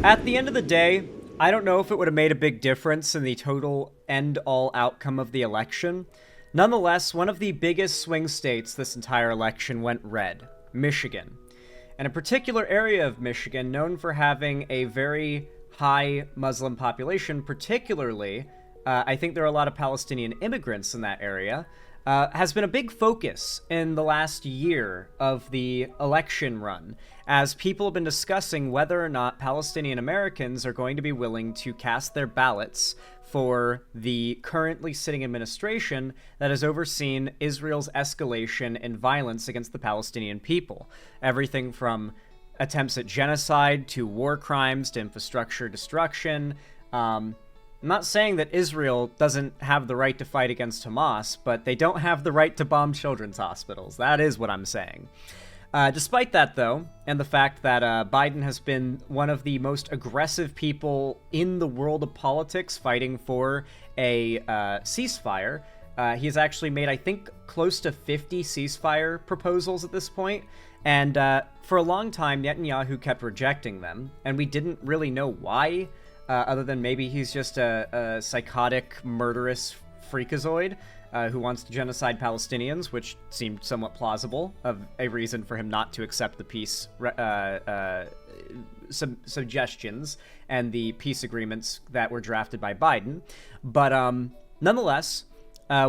At the end of the day, I don't know if it would have made a big difference in the total end-all outcome of the election. Nonetheless, one of the biggest swing states this entire election went red, Michigan. And a particular area of Michigan known for having a very high Muslim population, particularly, I think there are a lot of Palestinian immigrants in that area, has been a big focus in the last year of the election run, as people have been discussing whether or not Palestinian Americans are going to be willing to cast their ballots for the currently sitting administration that has overseen Israel's escalation in violence against the Palestinian people. Everything from attempts at genocide to war crimes to infrastructure destruction. I'm not saying that Israel doesn't have the right to fight against Hamas, but they don't have the right to bomb children's hospitals. That is what I'm saying. Despite that, though, and the fact that Biden has been one of the most aggressive people in the world of politics fighting for a ceasefire, he has actually made, I think, close to 50 ceasefire proposals at this point. And for a long time, Netanyahu kept rejecting them, and we didn't really know why, other than maybe he's just a psychotic, murderous freakazoid who wants to genocide Palestinians, which seemed somewhat plausible of a reason for him not to accept the peace suggestions and the peace agreements that were drafted by Biden. But nonetheless,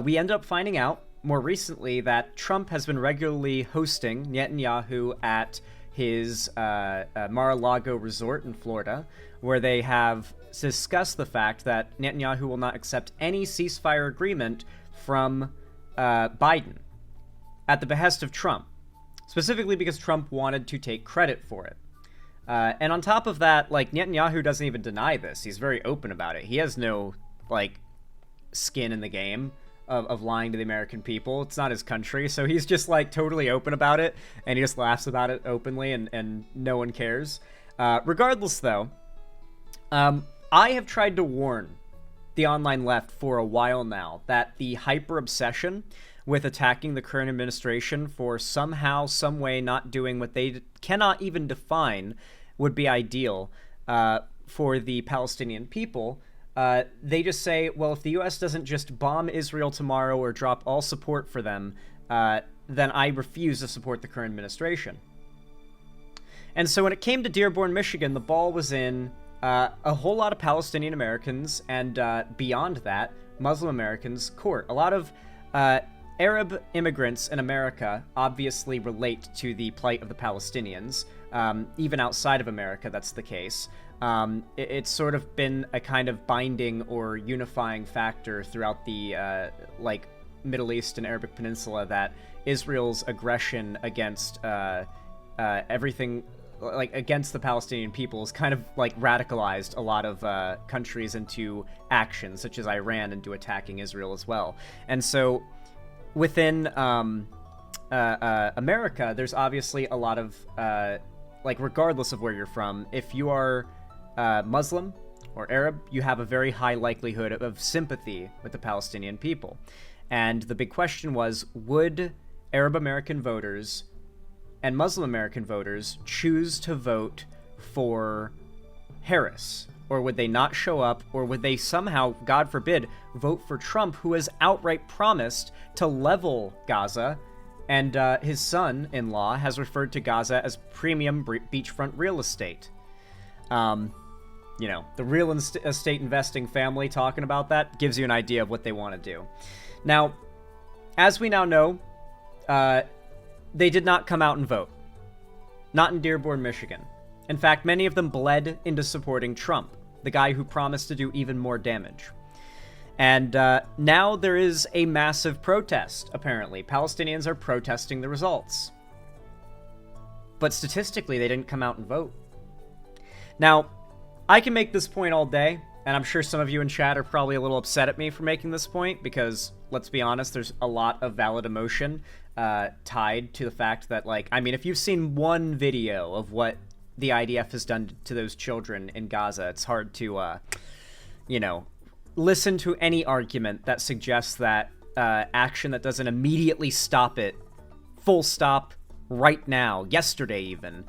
we end up finding out more recently that Trump has been regularly hosting Netanyahu at his Mar-a-Lago resort in Florida, where they have discussed the fact that Netanyahu will not accept any ceasefire agreement from Biden at the behest of Trump, specifically because Trump wanted to take credit for it. And on top of that, like, Netanyahu doesn't even deny this. He's very open about it. He has no, like, skin in the game of lying to the American people. It's not his country, so he's just, like, totally open about it, and he just laughs about it openly, and no one cares. Regardless, though, I have tried to warn the online left for a while now that the hyper-obsession with attacking the current administration for somehow, some way not doing what they cannot even define would be ideal for the Palestinian people. They just say, well, if the U.S. doesn't just bomb Israel tomorrow or drop all support for them, then I refuse to support the current administration. And so when it came to Dearborn, Michigan, the ball was in a whole lot of Palestinian Americans and beyond that, Muslim Americans' court. A lot of Arab immigrants in America obviously relate to the plight of the Palestinians. Even outside of America, that's the case. It's sort of been a kind of binding or unifying factor throughout the Middle East and Arabic Peninsula that Israel's aggression against everything, like, against the Palestinian people is kind of, like, radicalized a lot of countries into action, such as Iran, into attacking Israel as well. And so within America, there's obviously a lot of, regardless of where you're from, if you are Muslim or Arab, you have a very high likelihood of sympathy with the Palestinian people. And the big question was, would Arab American voters and Muslim American voters choose to vote for Harris? Or would they not show up? Or would they somehow, God forbid, vote for Trump, who has outright promised to level Gaza, and his son-in-law has referred to Gaza as premium beachfront real estate? The real estate investing family talking about that gives you an idea of what they want to do. Now, as we now know, they did not come out and vote. Not in Dearborn, Michigan. In fact, many of them bled into supporting Trump, the guy who promised to do even more damage. And now there is a massive protest, apparently. Palestinians are protesting the results. But statistically, they didn't come out and vote. Now, I can make this point all day, and I'm sure some of you in chat are probably a little upset at me for making this point, because, let's be honest, there's a lot of valid emotion tied to the fact that, if you've seen one video of what the IDF has done to those children in Gaza, it's hard to, listen to any argument that suggests that action that doesn't immediately stop it, full stop, right now, yesterday even,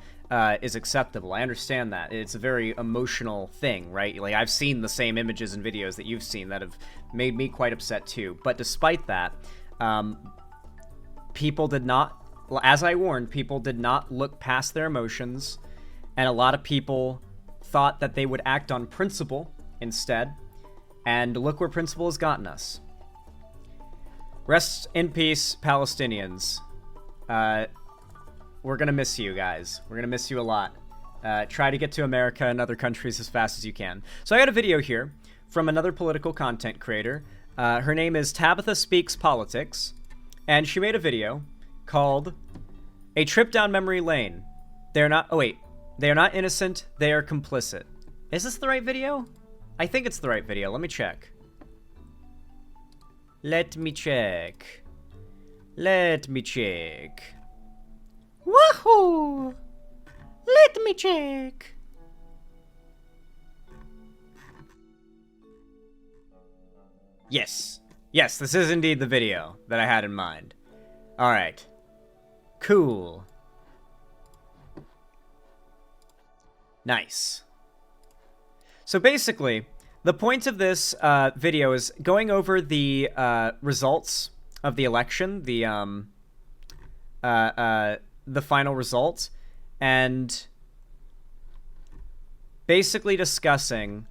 is acceptable. I understand that. It's a very emotional thing, right? Like, I've seen the same images and videos that you've seen that have made me quite upset too. But despite that, people did not, as I warned, people did not look past their emotions, and a lot of people thought that they would act on principle instead, and look where principle has gotten us. Rest in peace, Palestinians. We're gonna miss you guys. We're gonna miss you a lot. Try to get to America and other countries as fast as you can. So I got a video here from another political content creator. Her name is Tabitha Speaks Politics, and she made a video called "A Trip Down Memory Lane." They're not. Oh wait, they are not innocent. They are complicit. Is this the right video? I think it's the right video. Let me check. Let me check. Let me check. Woohoo! Let me check. Yes. Yes, this is indeed the video that I had in mind. Alright. Cool. Nice. So basically, the point of this video is going over the results of the election, the final result, and basically discussing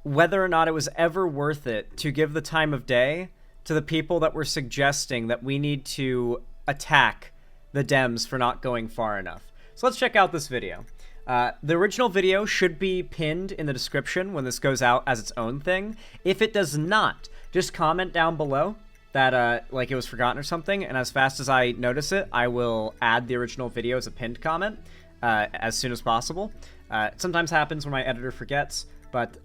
whether or not it was ever worth it to give the time of day to the people that were suggesting that we need to attack the Dems for not going far enough. So let's check out this video. The original video should be pinned in the description when this goes out as its own thing. If it does not, just comment down below that like it was forgotten or something, and as fast as I notice it, I will add the original video as a pinned comment as soon as possible. It sometimes happens when my editor forgets, but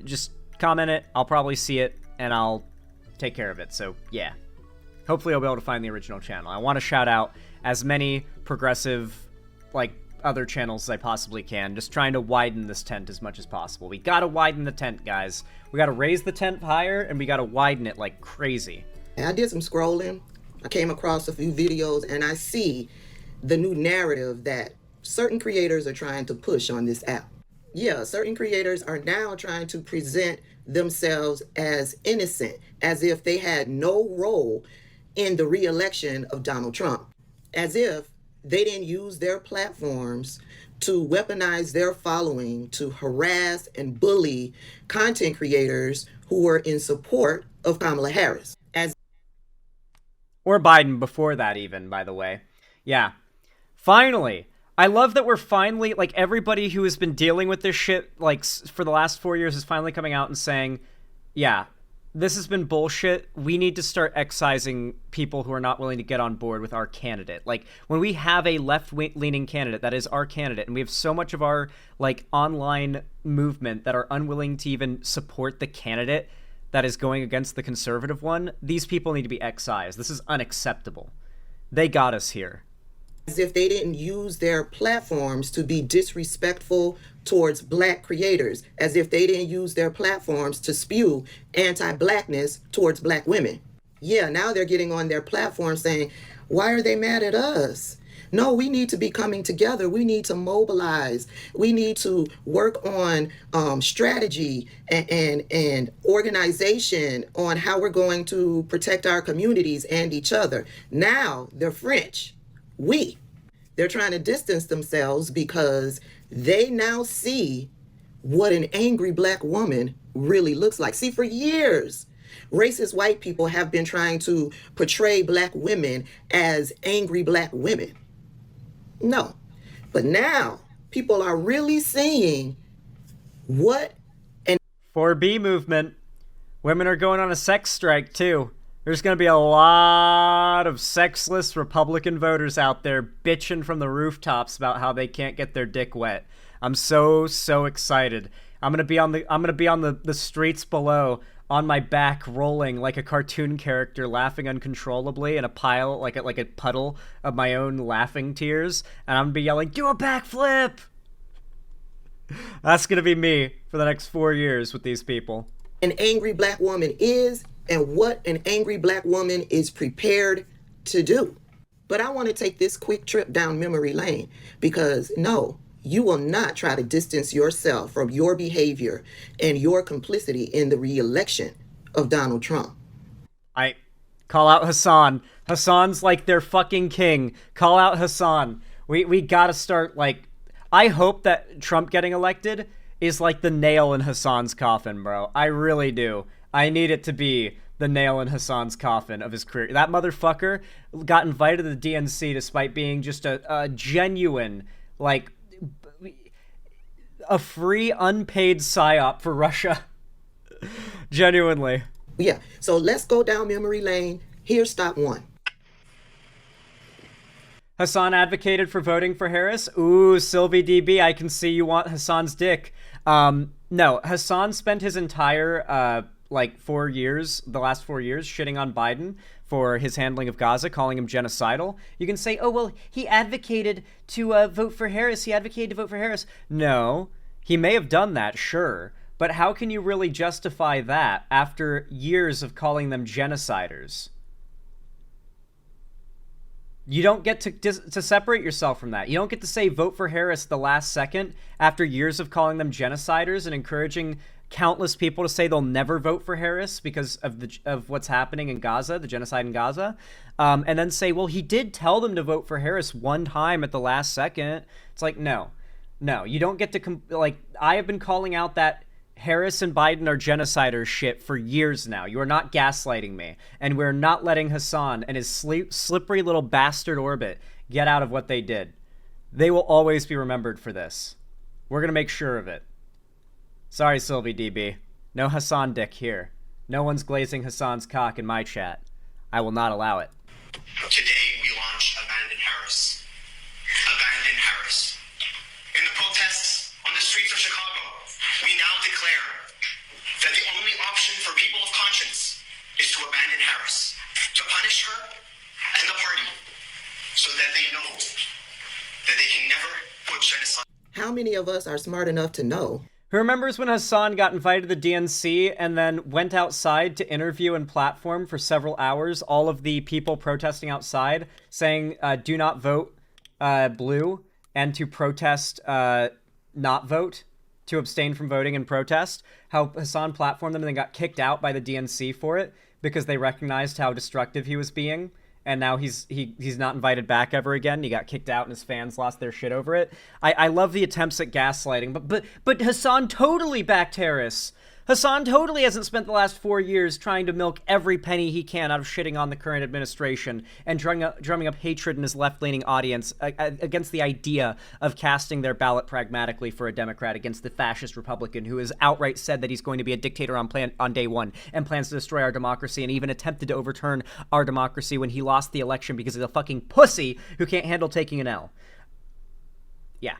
just comment it, I'll probably see it, and I'll take care of it. So yeah, hopefully I'll be able to find the original channel. I want to shout out as many progressive, like, other channels as I possibly can, just trying to widen this tent as much as possible. We gotta widen the tent, guys. We gotta raise the tent higher, and we gotta widen it like crazy. I did some scrolling. I came across a few videos, and I see the new narrative that certain creators are trying to push on this app. Yeah, certain creators are now trying to present themselves as innocent, as if they had no role in the re-election of Donald Trump, as if they didn't use their platforms to weaponize their following to harass and bully content creators who were in support of Kamala Harris. Or Biden before that even, by the way. Yeah. Finally. I love that we're finally, like, everybody who has been dealing with this shit, like, for the last 4 years is finally coming out and saying, yeah, this has been bullshit. We need to start excising people who are not willing to get on board with our candidate. Like, when we have a left-leaning candidate that is our candidate, and we have so much of our, like, online movement that are unwilling to even support the candidate that is going against the conservative one, these people need to be excised. This is unacceptable. They got us here. As if they didn't use their platforms to be disrespectful towards Black creators, as if they didn't use their platforms to spew anti-Blackness towards Black women. Yeah, now they're getting on their platform saying, why are they mad at us? No, we need to be coming together. We need to mobilize. We need to work on strategy and organization on how we're going to protect our communities and each other. Now they're French. They're trying to distance themselves because they now see what an angry Black woman really looks like. See, for years, racist white people have been trying to portray Black women as angry Black women. No, but now people are really seeing what an 4B movement. Women are going on a sex strike too. There's going to be a lot of sexless Republican voters out there bitching from the rooftops about how they can't get their dick wet. I'm so excited. I'm going to be on the streets below on my back rolling like a cartoon character, laughing uncontrollably in a pile, like a puddle of my own laughing tears, and I'm going to be yelling, "Do a backflip!" That's going to be me for the next 4 years with these people. An angry Black woman is, and what an angry Black woman is prepared to do. But I want to take this quick trip down memory lane because no, you will not try to distance yourself from your behavior and your complicity in the re-election of Donald Trump. I call out Hasan. Hasan's like their fucking king. Call out Hasan. We gotta start, like, I hope that Trump getting elected is like the nail in Hasan's coffin, bro. I really do. I need it to be the nail in Hasan's coffin of his career. That motherfucker got invited to the DNC despite being just a genuine, like, a free, unpaid psyop for Russia. Genuinely. Yeah, so let's go down memory lane. Here's stop one. Hasan advocated for voting for Harris. Ooh, Sylvie DB, I can see you want Hasan's dick. No, Hasan spent his entire, 4 years, the last 4 years, shitting on Biden for his handling of Gaza, calling him genocidal. You can say, oh, well, he advocated to vote for Harris. He advocated to vote for Harris. No, he may have done that, sure. But how can you really justify that after years of calling them genociders? You don't get to separate yourself from that. You don't get to say vote for Harris the last second after years of calling them genociders and encouraging countless people to say they'll never vote for Harris because of what's happening in Gaza, the genocide in Gaza, and then say, well, he did tell them to vote for Harris one time at the last second. It's like, no, you don't get to I have been calling out that Harris and Biden are genociders shit for years now. You are not gaslighting me. And we're not letting Hasan and his slippery little bastard orbit get out of what they did. They will always be remembered for this. We're going to make sure of it. Sorry, Sylvie DB. No Hasan dick here. No one's glazing Hasan's cock in my chat. I will not allow it. Today we launch Abandon Harris. Abandon Harris. In the protests on the streets of Chicago, we now declare that the only option for people of conscience is to abandon Harris, to punish her and the party, so that they know that they can never put genocide. How many of us are smart enough to know? Who remembers when Hasan got invited to the DNC and then went outside to interview and platform for several hours all of the people protesting outside, saying do not vote blue, and to protest not vote, to abstain from voting and protest? How Hasan platformed them and then got kicked out by the DNC for it because they recognized how destructive he was being, and now he's not invited back ever again. He got kicked out and his fans lost their shit over it. I love the attempts at gaslighting, but Hasan totally backed Harris. Hasan totally hasn't spent the last 4 years trying to milk every penny he can out of shitting on the current administration and drumming up hatred in his left-leaning audience against the idea of casting their ballot pragmatically for a Democrat against the fascist Republican who has outright said that he's going to be a dictator on day one and plans to destroy our democracy, and even attempted to overturn our democracy when he lost the election because he's a fucking pussy who can't handle taking an L. Yeah.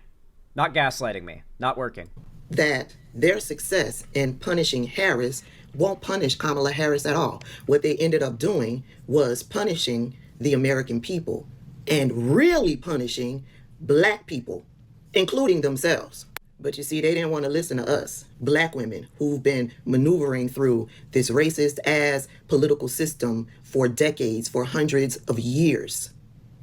Not gaslighting me. Not working. That their success in punishing Harris won't punish Kamala Harris at all. What they ended up doing was punishing the American people and really punishing black people, including themselves. But you see, they didn't want to listen to us, black women who've been maneuvering through this racist ass political system for decades, for hundreds of years.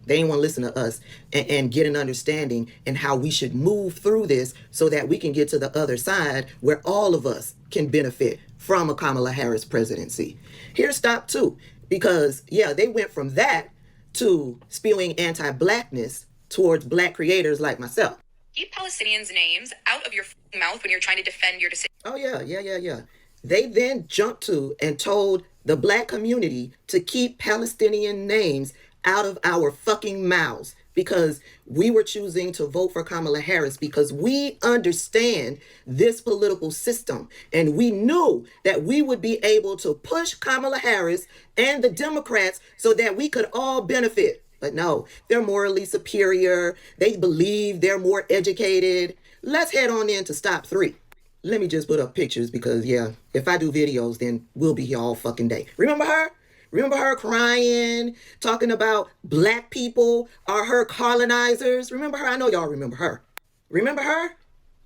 They didn't want to listen to us and get an understanding and how we should move through this so that we can get to the other side where all of us can benefit from a Kamala Harris presidency. Here's stop two, because they went from that to spewing anti-blackness towards black creators like myself. Keep Palestinians' names out of your mouth when you're trying to defend your decision. Oh, yeah. They then jumped to and told the black community to keep Palestinian names out of our fucking mouths because we were choosing to vote for Kamala Harris because we understand this political system and we knew that we would be able to push Kamala Harris and the Democrats so that we could all benefit. But no, they're morally superior. They believe they're more educated. Let's head on into stop three. Let me just put up pictures because, if I do videos, then we'll be here all fucking day. Remember her? Remember her crying, talking about black people are her colonizers? Remember her? I know y'all remember her. Remember her?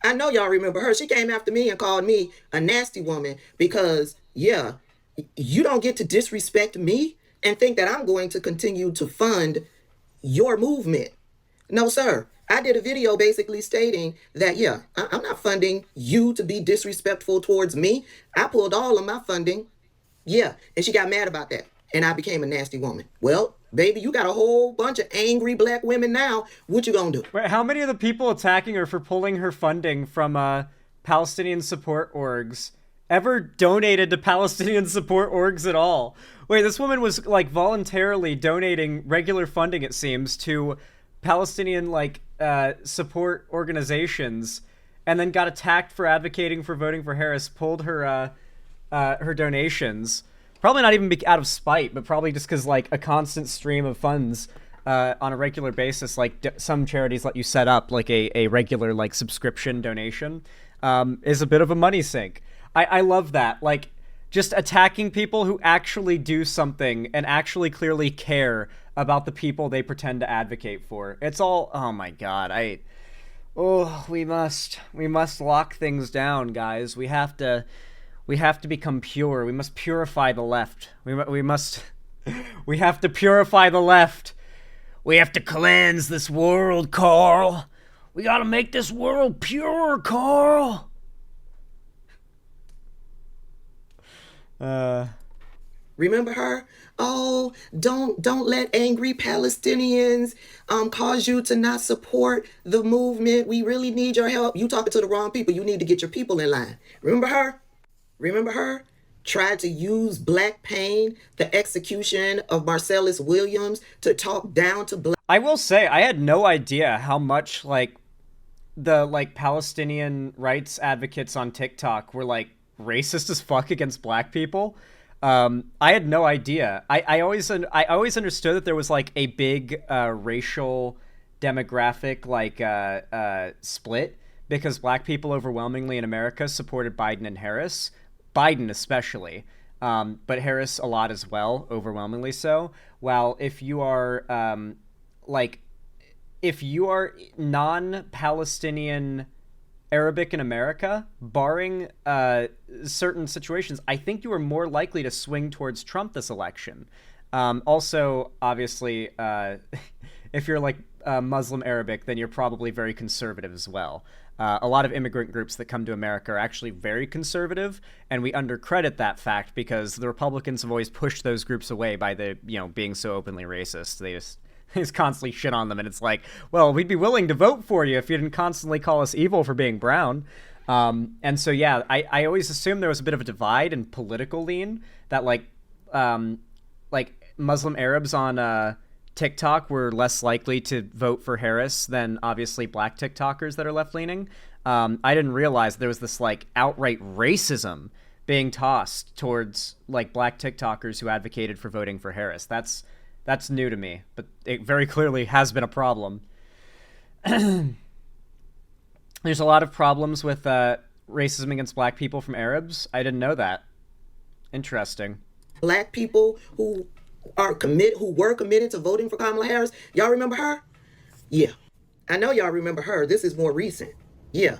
I know y'all remember her. She came after me and called me a nasty woman because, you don't get to disrespect me and think that I'm going to continue to fund your movement. No, sir. I did a video basically stating that, yeah, I'm not funding you to be disrespectful towards me. I pulled all of my funding. Yeah. And she got mad about that. And I became a nasty woman. Well, baby, you got a whole bunch of angry black women now. What you gonna do? Wait, how many of the people attacking her for pulling her funding from Palestinian support orgs ever donated to Palestinian support orgs at all? Wait, this woman was like voluntarily donating regular funding, it seems, to Palestinian support organizations, and then got attacked for advocating for voting for Harris. Pulled her donations, probably not even out of spite, but probably just because like a constant stream of funds on a regular basis, like some charities let you set up like a regular like subscription donation, is a bit of a money sink. I love that, like just attacking people who actually do something and actually clearly care about the people they pretend to advocate for. It's all, oh my god, we must lock things down, guys. We have to become pure. We must purify the left. We have to purify the left. We have to cleanse this world, Carl. We gotta make this world pure, Carl. Remember her? Oh, don't let angry Palestinians cause you to not support the movement. We really need your help. You talking to the wrong people. You need to get your people in line. Remember her? Remember her? Tried to use black pain, the execution of Marcellus Williams, to talk down to black. I will say, I had no idea how much like the like Palestinian rights advocates on TikTok were like racist as fuck against black people. I had no idea. I always understood that there was like a big racial demographic like split, because black people overwhelmingly in America supported Biden and Harris. Biden especially, but Harris a lot as well, overwhelmingly so. While if you are non-Palestinian Arabic in America, barring certain situations, I think you are more likely to swing towards Trump this election. Also, obviously, if you're like Muslim Arabic, then you're probably very conservative as well. A lot of immigrant groups that come to America are actually very conservative, and we undercredit that fact because the Republicans have always pushed those groups away by being so openly racist. They just constantly shit on them, and it's like, well, we'd be willing to vote for you if you didn't constantly call us evil for being brown. And so, yeah, I always assumed there was a bit of a divide in political lean, that like Muslim Arabs on TikTok were less likely to vote for Harris than obviously black TikTokers that are left-leaning. I didn't realize there was this like outright racism being tossed towards like black TikTokers who advocated for voting for Harris. That's new to me, but it very clearly has been a problem. There's a lot of problems with racism against black people from Arabs. I didn't know that. Interesting. Black people who were committed to voting for Kamala Harris. Y'all remember her? Yeah. I know y'all remember her. This is more recent. Yeah.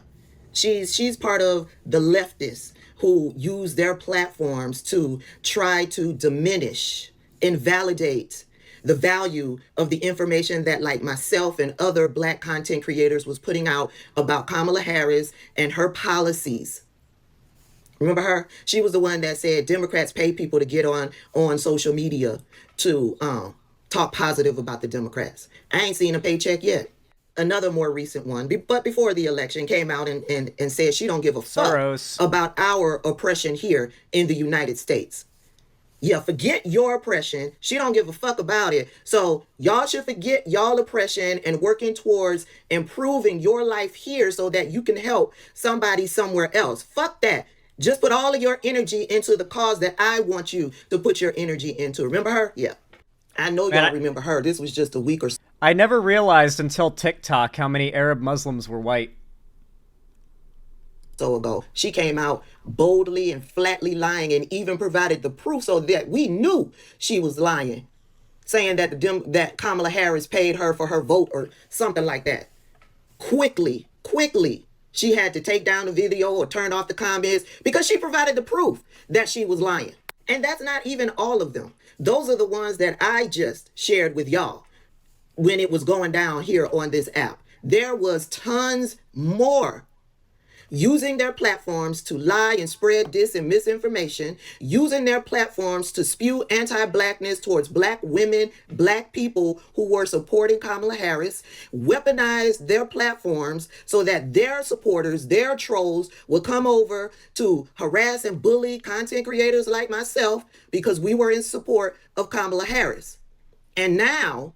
She's part of the leftists who use their platforms to try to diminish, invalidate the value of the information that like myself and other black content creators was putting out about Kamala Harris and her policies. Remember her? She was the one that said Democrats pay people to get on social media to talk positive about the Democrats. I ain't seen a paycheck yet. Another more recent one, but before the election, came out and said she don't give a fuck about our oppression here in the United States. Yeah, forget your oppression. She don't give a fuck about it. So y'all should forget y'all oppression and working towards improving your life here so that you can help somebody somewhere else. Fuck that. Just put all of your energy into the cause that I want you to put your energy into. Remember her? Yeah. I know y'all remember her. This was just a week or so. I never realized until TikTok how many Arab Muslims were white. Ago. She came out boldly and flatly lying and even provided the proof so that we knew she was lying, saying that that Kamala Harris paid her for her vote or something like that. Quickly, she had to take down the video or turn off the comments because she provided the proof that she was lying. And that's not even all of them. Those are the ones that I just shared with y'all. when it was going down here on this app. There was tons more using their platforms to lie and spread dis and misinformation, using their platforms to spew anti-blackness towards black women, black people who were supporting Kamala Harris, weaponized their platforms so that their supporters, their trolls, would come over to harass and bully content creators like myself because we were in support of Kamala Harris. And now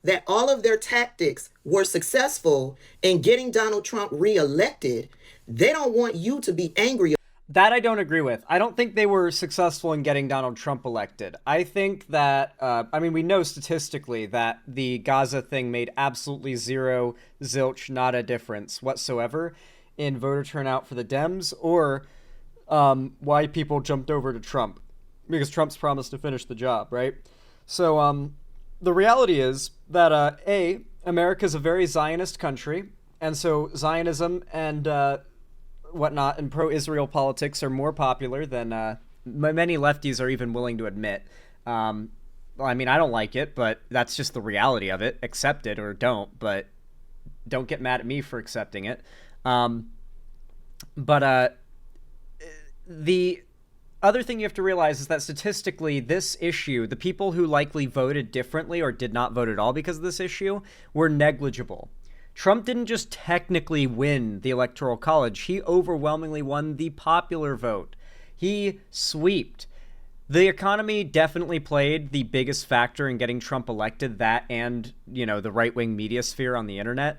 that all of their tactics were successful in getting Donald Trump reelected, they don't want you to be angry. That I don't agree with. I don't think they were successful in getting Donald Trump elected. I think that, we know statistically that the Gaza thing made absolutely zero, zilch, not a difference whatsoever in voter turnout for the Dems or why people jumped over to Trump. Because Trump's promised to finish the job, right? So the reality is that, America's a very Zionist country, and so Zionism and whatnot and pro-Israel politics are more popular than many lefties are even willing to admit. I don't like it, but that's just the reality of it. Accept it or don't, but don't get mad at me for accepting it. The other thing you have to realize is that statistically, this issue, the people who likely voted differently or did not vote at all because of this issue, were negligible. Trump didn't just technically win the Electoral College. He overwhelmingly won the popular vote. He sweeped. The economy definitely played the biggest factor in getting Trump elected, that and, the right-wing media sphere on the internet.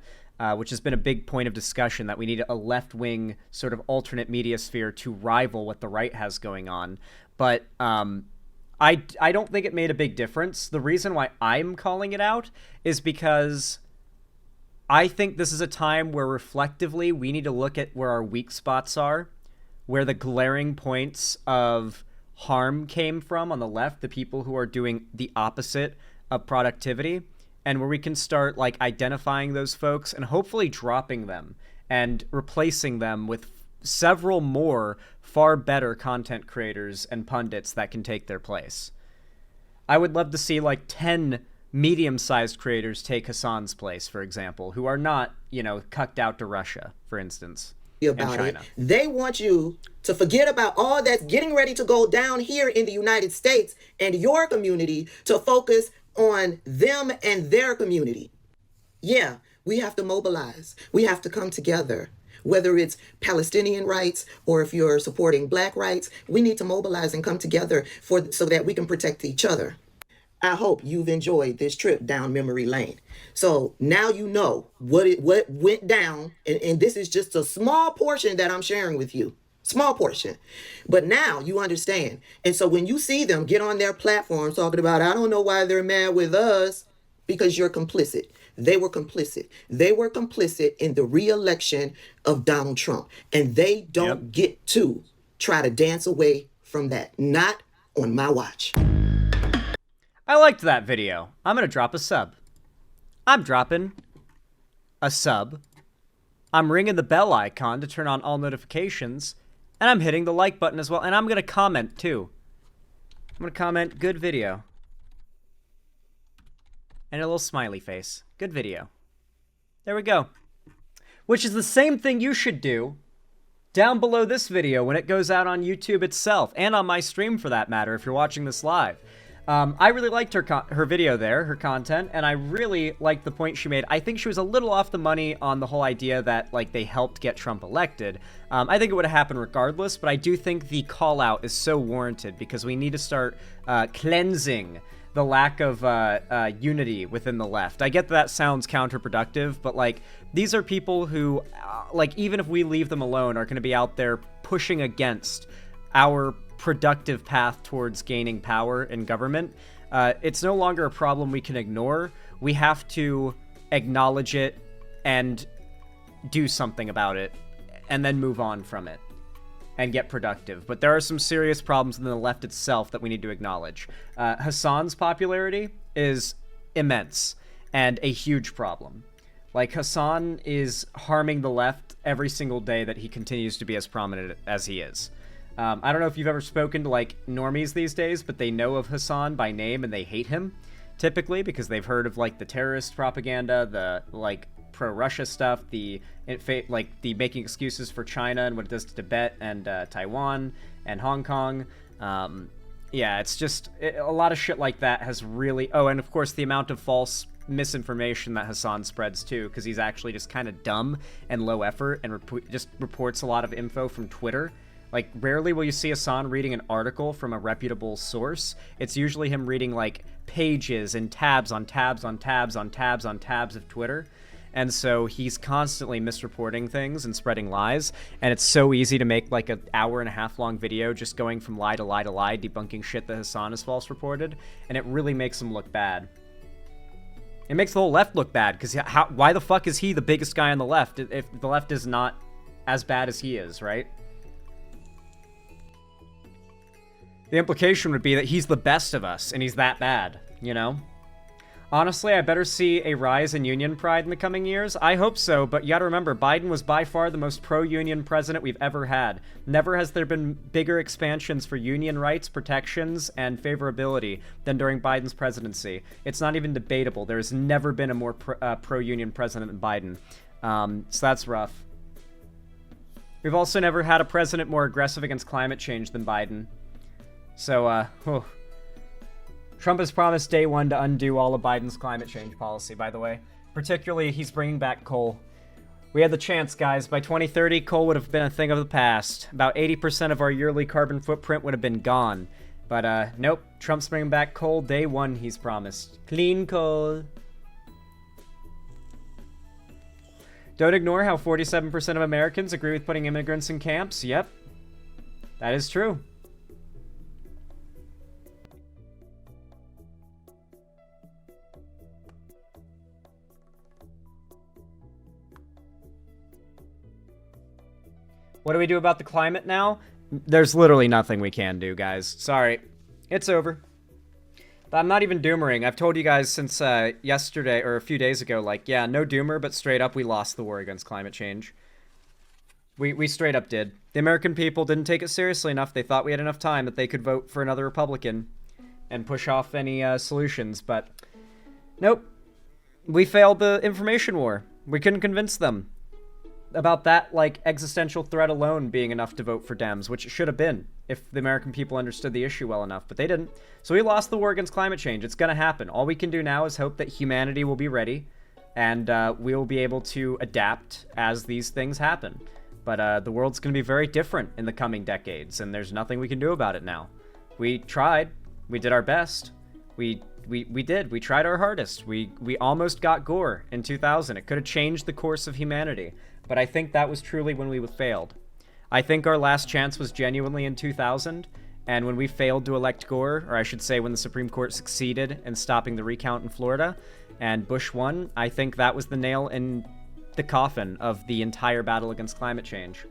Which has been a big point of discussion, that we need a left-wing sort of alternate media sphere to rival what the right has going on. But I don't think it made a big difference. The reason why I'm calling it out is because I think this is a time where reflectively we need to look at where our weak spots are, where the glaring points of harm came from on the left, the people who are doing the opposite of productivity, and where we can start identifying those folks and hopefully dropping them and replacing them with several more far better content creators and pundits that can take their place. I would love to see 10 medium-sized creators take Hasan's place, for example, who are not, cucked out to Russia, for instance, and China. They want you to forget about all that's getting ready to go down here in the United States and your community to focus on them and their community. Yeah, we have to mobilize. We have to come together. Whether it's Palestinian rights or if you're supporting Black rights, we need to mobilize and come together so that we can protect each other. I hope you've enjoyed this trip down memory lane. So now you know what went down, and this is just a small portion that I'm sharing with you. Small portion. But now you understand. And so when you see them get on their platforms talking about, I don't know why they're mad with us, because you're complicit. They were complicit. They were complicit in the re-election of Donald Trump. And they don't get to try to dance away from that. Not on my watch. I liked that video. I'm going to drop a sub. I'm dropping a sub. I'm ringing the bell icon to turn on all notifications. And I'm hitting the like button as well. And I'm going to comment, too. I'm going to comment, good video. And a little smiley face. Good video. There we go. Which is the same thing you should do down below this video when it goes out on YouTube itself. And on my stream, for that matter, if you're watching this live. I really liked her video there, her content, and I really liked the point she made. I think she was a little off the money on the whole idea that, they helped get Trump elected. I think it would have happened regardless, but I do think the call-out is so warranted because we need to start cleansing the lack of unity within the left. I get that sounds counterproductive, but, these are people who, even if we leave them alone, are going to be out there pushing against our productive path towards gaining power in government. It's no longer a problem we can ignore. We have to acknowledge it and do something about it and then move on from it and get productive. But there are some serious problems within the left itself that we need to acknowledge. Hasan's popularity is immense and a huge problem. Hasan is harming the left every single day that he continues to be as prominent as he is. I don't know if you've ever spoken to normies these days, but they know of Hasan by name and they hate him typically, because they've heard of, like, the terrorist propaganda, the, like, pro-Russia stuff, the making excuses for China and what it does to Tibet and Taiwan and Hong Kong. Yeah, it's just a lot of shit like that has really... Oh, and of course the amount of false misinformation that Hasan spreads too, because he's actually just kind of dumb and low effort and just reports a lot of info from Twitter. Like, rarely will you see Hasan reading an article from a reputable source. It's usually him reading, like, pages and tabs on tabs on tabs on tabs on tabs of Twitter. And so he's constantly misreporting things and spreading lies. And it's so easy to make, like, an hour-and-a-half long video just going from lie to lie to lie, debunking shit that Hasan has false reported. And it really makes him look bad. It makes the whole left look bad, because why the fuck is he the biggest guy on the left if the left is not as bad as he is, right? The implication would be that he's the best of us, and he's that bad, you know? Honestly, I better see a rise in union pride in the coming years. I hope so, but you gotta remember, Biden was by far the most pro-union president we've ever had. Never has there been bigger expansions for union rights, protections, and favorability than during Biden's presidency. It's not even debatable. There's never been a more pro-union president than Biden. So that's rough. We've also never had a president more aggressive against climate change than Biden. So, Trump has promised day one to undo all of Biden's climate change policy, by the way. Particularly, he's bringing back coal. We had the chance, guys. By 2030, coal would have been a thing of the past. About 80% of our yearly carbon footprint would have been gone. But, nope. Trump's bringing back coal day one, he's promised. Clean coal. Don't ignore how 47% of Americans agree with putting immigrants in camps. Yep. That is true. What do we do about the climate now? There's literally nothing we can do, guys. Sorry. It's over. I'm not even doomering. I've told you guys since yesterday, or a few days ago, like, yeah, no doomer, but straight up we lost the war against climate change. We straight up did. The American people didn't take it seriously enough. They thought we had enough time that they could vote for another Republican and push off any solutions, but nope. We failed the information war. We couldn't convince them about that, like, existential threat alone being enough to vote for Dems, which it should have been if the American people understood the issue well enough, but they didn't. So we lost the war against climate change. It's gonna happen. All we can do now is hope that humanity will be ready, and we will be able to adapt as these things happen. But the world's gonna be very different in the coming decades, and there's nothing we can do about it now. We tried. We did our best. We did. We tried our hardest. We almost got Gore in 2000. It could have changed the course of humanity. But I think that was truly when we failed. I think our last chance was genuinely in 2000, and when we failed to elect Gore, or I should say when the Supreme Court succeeded in stopping the recount in Florida, and Bush won, I think that was the nail in the coffin of the entire battle against climate change.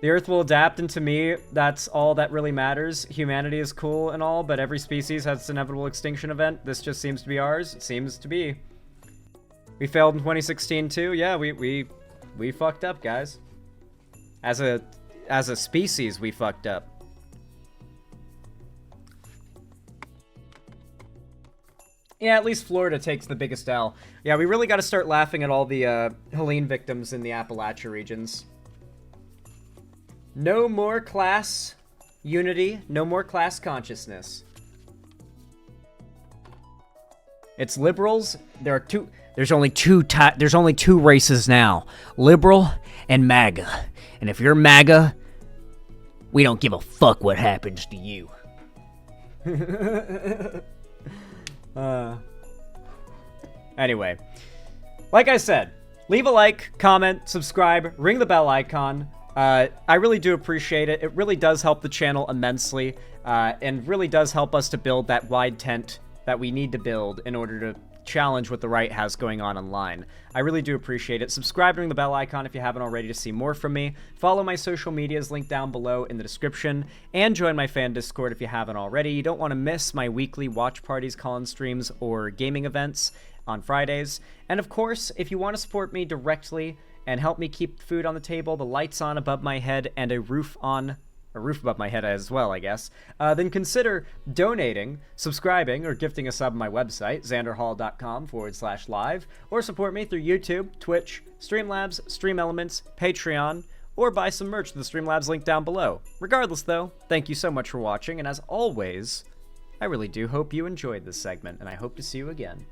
The Earth will adapt, and to me, that's all that really matters. Humanity is cool and all, but every species has its inevitable extinction event. This just seems to be ours. It seems to be. We failed in 2016 too. Yeah, we fucked up, guys. As a species, we fucked up. Yeah, at least Florida takes the biggest L. Yeah, we really got to start laughing at all the Helene victims in the Appalachia regions. No more class unity, no more class consciousness. It's liberals. There's only two races now. Liberal and MAGA. And if you're MAGA, we don't give a fuck what happens to you. Anyway, like I said, leave a like, comment, subscribe, ring the bell icon. I really do appreciate it. It really does help the channel immensely, and really does help us to build that wide tent that we need to build in order to challenge what the right has going on online. I really do appreciate it. Subscribe, ring the bell icon if you haven't already to see more from me. Follow my social medias linked down below in the description, and join my fan Discord if you haven't already. You don't want to miss my weekly watch parties, call-in streams, or gaming events on Fridays. And of course, if you want to support me directly and help me keep food on the table, the lights on above my head, and a roof above my head as well, I guess, then consider donating, subscribing, or gifting a sub on my website, xanderhall.com/live, or support me through YouTube, Twitch, Streamlabs, Stream Elements, Patreon, or buy some merch with the Streamlabs link down below. Regardless, though, thank you so much for watching, and as always, I really do hope you enjoyed this segment, and I hope to see you again.